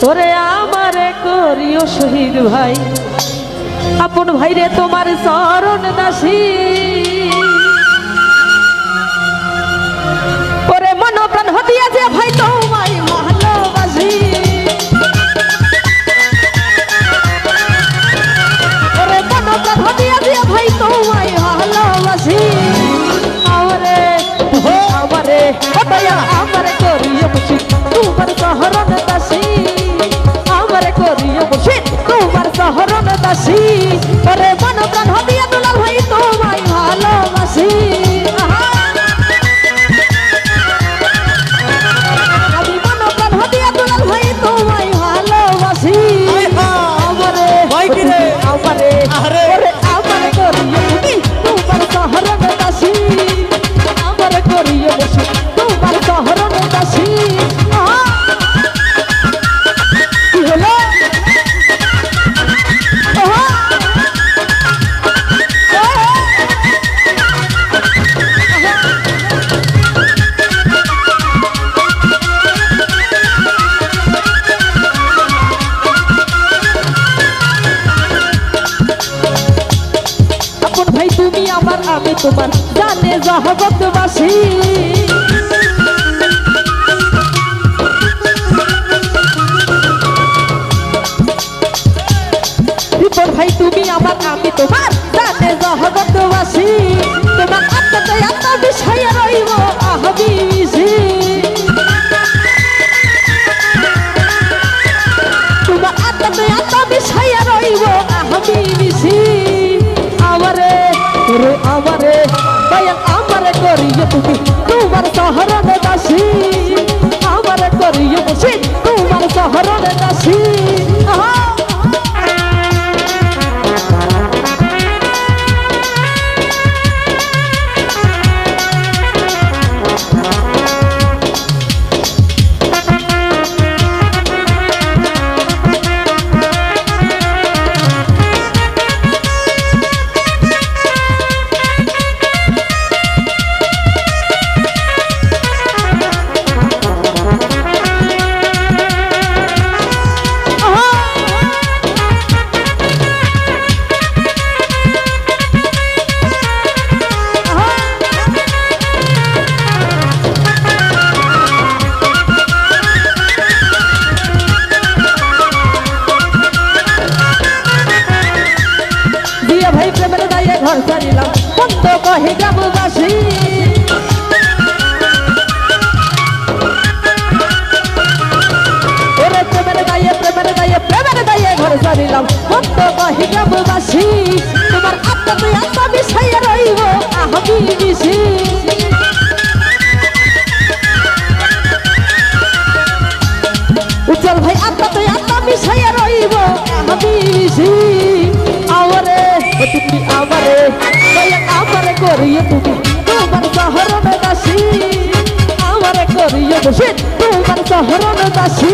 ওরে আমারে করিও শহীদ ভাই, আপন ভাইরে তোমার চরণ দাসী। ওরে মন প্রাণ হতিয়া যে ভাই তোমায় ভালোবাসি, ওরে মন প্রাণ হতিয়া যে ভাই তোমায় ভালোবাসি। আমারে আমারে আমারে করিও শহীদ তোমার চরণ দাসী, আমারে করিও শহীদ তোমার চরণ দাসী। ওরে মন প্রাণ হতিয়া দুলাল ভাই তোমায় ভালোবাসি। আমি মন প্রাণ হতিয়া দুলাল ভাই তোমায় ভালোবাসি। আমারে আমারে ওরে আমারে করিও শহীদ তোমার চরণ দাসী, আমারে করিও শহীদ তোমার চরণ দাসী। কি হলো? আপন ভাই তুমি আমার, আমি তোমার, জানে জগৎবাসী। আপন ভাই তুমি আমার, আমি তোমার, জানে জগৎবাসী। তোমার আত্মাতে আত্মা বিষয়ে রইব আহবি মিশি, তোমার আত্মাতে আত্মা বিষয়ে রইব আহবি মিশি। আমারে রে আমারে দয়া আমারে করিও তুমি তোমার চরণ দাসী, আমারে করিও শহীদ তোমার চরণ দাসী। ভাই প্রেমের দায়ে ঘর ছাড়িলাম বন্ধ কহে গ্রামবাসী, ওরে প্রেমের দায়ে ঘর ছাড়িলাম বন্ধ কহে গ্রামবাসী। তোমার আত্মাতে আত্মা বিষয়ে রইব আহবি মিশি, উজ্জ্বল ভাই আত্মাতে আত্মা বিষয়ে রইব আহবি মিশি। আমারে তুমি আমারে দয়া আমারে করিও তুমি তোমার চরণ দাসী, আমারে করিও শহীদ তোমার চরণ দাসী।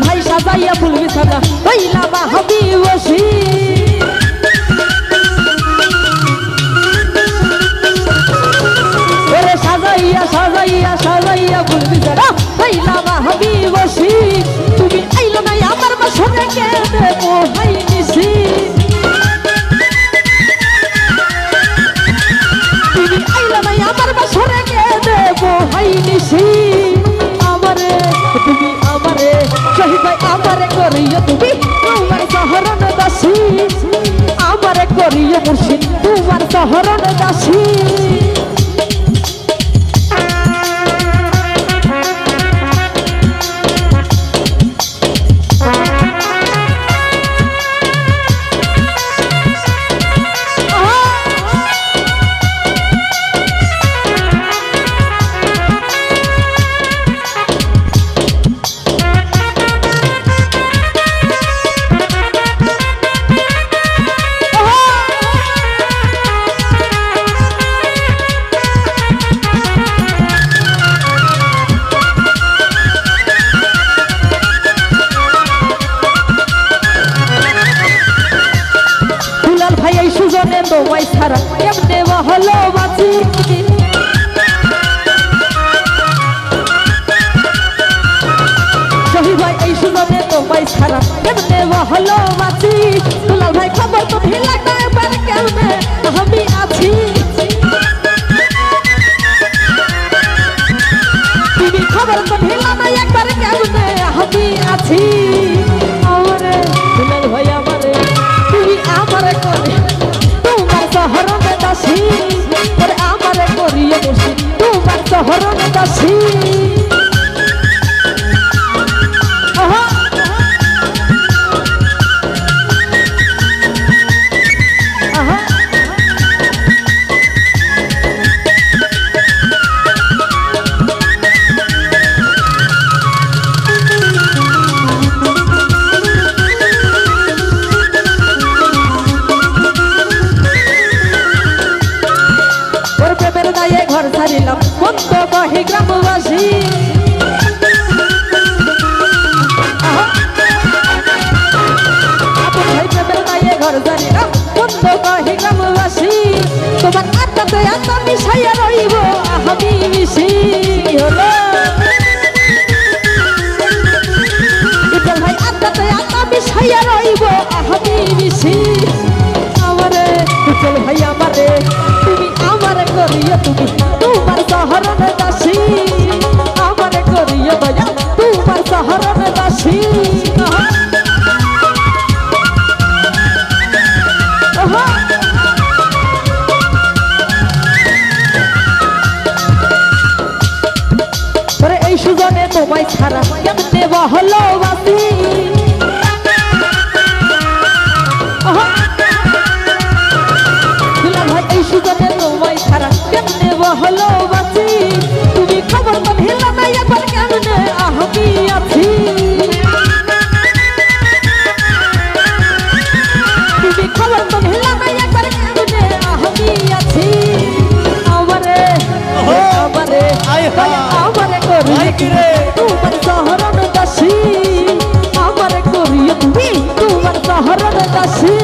ভাই সাজাইয়া ফুল বিছানা হইলা বা হবি বসি, ওরে সাজাইয়া সাজাইয়া সাজাইয়া ফুল বিছানা হইলা বা হবি বসি। তুমি আইলো না আমার বাসরে কে দেব হাই নিশি, তুমি আইলো না আমার বাসরে কে দেব হাই নিশি। আমারে তুমি আমারে শহীদ ভাই আমারে করিও তুমি তোমার চরণ দাসী, আমারে করিও মুর্শিদ তোমার চরণ দাসী। আছি আমারে দুলাল ভাই আমারে তুমি আমারে করে তোমার শহরে দাসী ওরে আমারে করিয়ে বসি তোমার শহরে দাসী ঘর ছাড়িলাম বন্ধ কহে গ্রামবাসী আপন ভাই প্রেমের গায়ে ঘর ছাড়িলাম বন্ধ কহে গ্রামবাসী তোমার আত্মাতে আত্মা মিশাইয়া রইব আমি মিশি হলো ভাই আত্মাতে আত্মা মিশাইয়া রইব আমি মিশি আমারে চল ভাই আমারে তুমি আমারে করিয়া তুমি তোমার শহরে দাসী আমারে করিয়া দয়া তোমার শহরে দাসী এই সুজনে তোমায় ছাড়া কেমনে বহলো বাসি এই সুজনে তোমায় ছাড়া কেমনে বহলো বাসি তুমি খবর তো হেলা নাই একবার কেমনে আমি আছি তুমি খবর তো হেলা নাই একবার কেমনে আমি আছি আমারে আমারে আমারে করিয়ে তোমার শহরে দাসী আমারে করিয়ে তুমি তোমার শহরে দাসী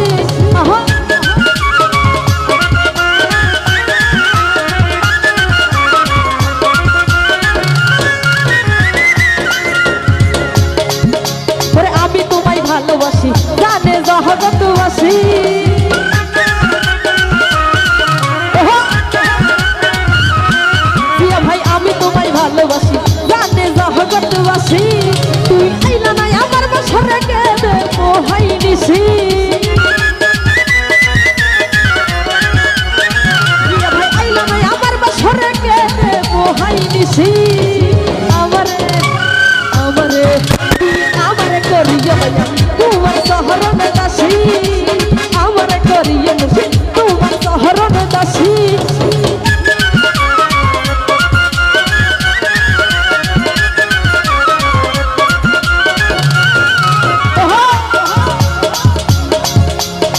ভালোবাসি জানে জগৎবাসী প্রিয়া ভাই আমি তোমায় ভালোবাসি জানে জগৎবাসী তুই আইলা নাই আমার বছরে কেঁদে পোহাই নিশি প্রিয়া ভাই আইলা নাই আমার বছরে কেঁদে পোহাই নিশি আমারে আমারে আমারে করিয়ে তোমার শহরে দাসী আমারে করিয়ে তোমার শহরে দাসী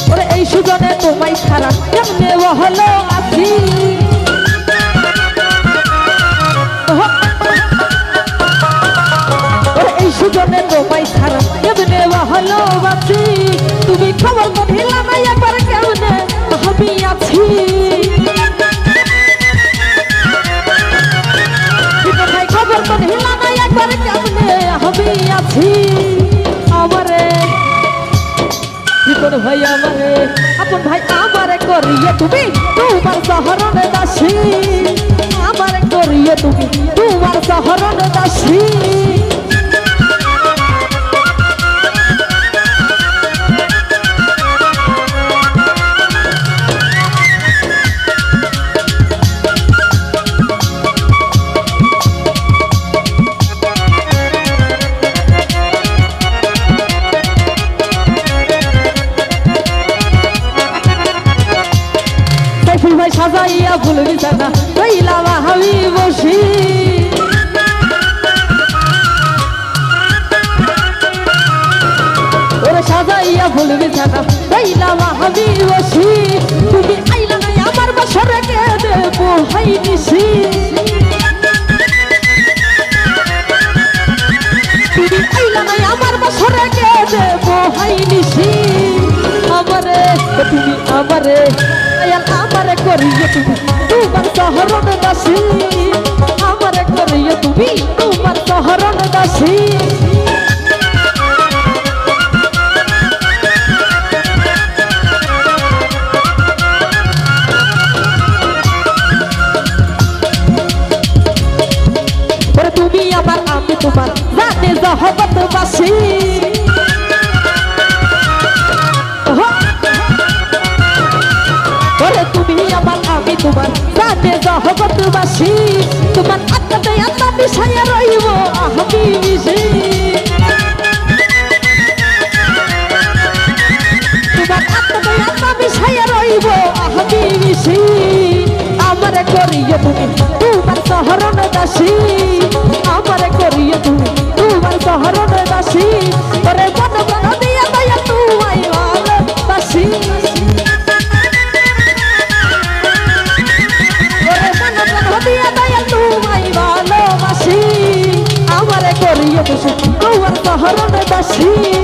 ওরে এই সুজনে তোমায় ছাড়া কেমনে বহলো আছি এই সুজনে তোমায় ছাড়া কেমনে বহলো বাসি তুমি খবর তো ঢিলা নাই একবার কেমনে আমি আছি খবর তো ঢিলা নাই একবার কেমনে আমি আছি আমারে ভিতর ভাই আমারে আপন ভাই আমারে করিয়ে তুমি তোমার শহরে দাসী আমারে করিয়ে তুমি তোমার শহরে দাসী সাজাইয়া ফুল বিছানা কইলাম আমি বসি ওরে সাজাইয়া ফুল বিছানা কইলাম আমি বসি তুমি আইলা নাই আমার বছরে কেঁদে পোহাই নিশি তুমি আইলা নাই আমার বছরে কেঁদে পোহাই নিশি আমারে তুমি আমারে আমারে করিয়ে তুমি তোমার শহরে দাসী আমারে করিয়ে তুমি তোমার শহরে দাসী তুমি আমার আমি তোমার জানে জগৎবাসী তুমি তোমার শহরণ দাসী আমারে করিয়ে তুমি তোমার শহরণ দাসী তোরে মন প্রাণ দিয়া দয়া তোমায় ভালোবাসি তোরে মন প্রাণ দিয়া দয়া তোমায় ভালোবাসি আমারে করিয়ে তুমি তোমার শহরণ দাসী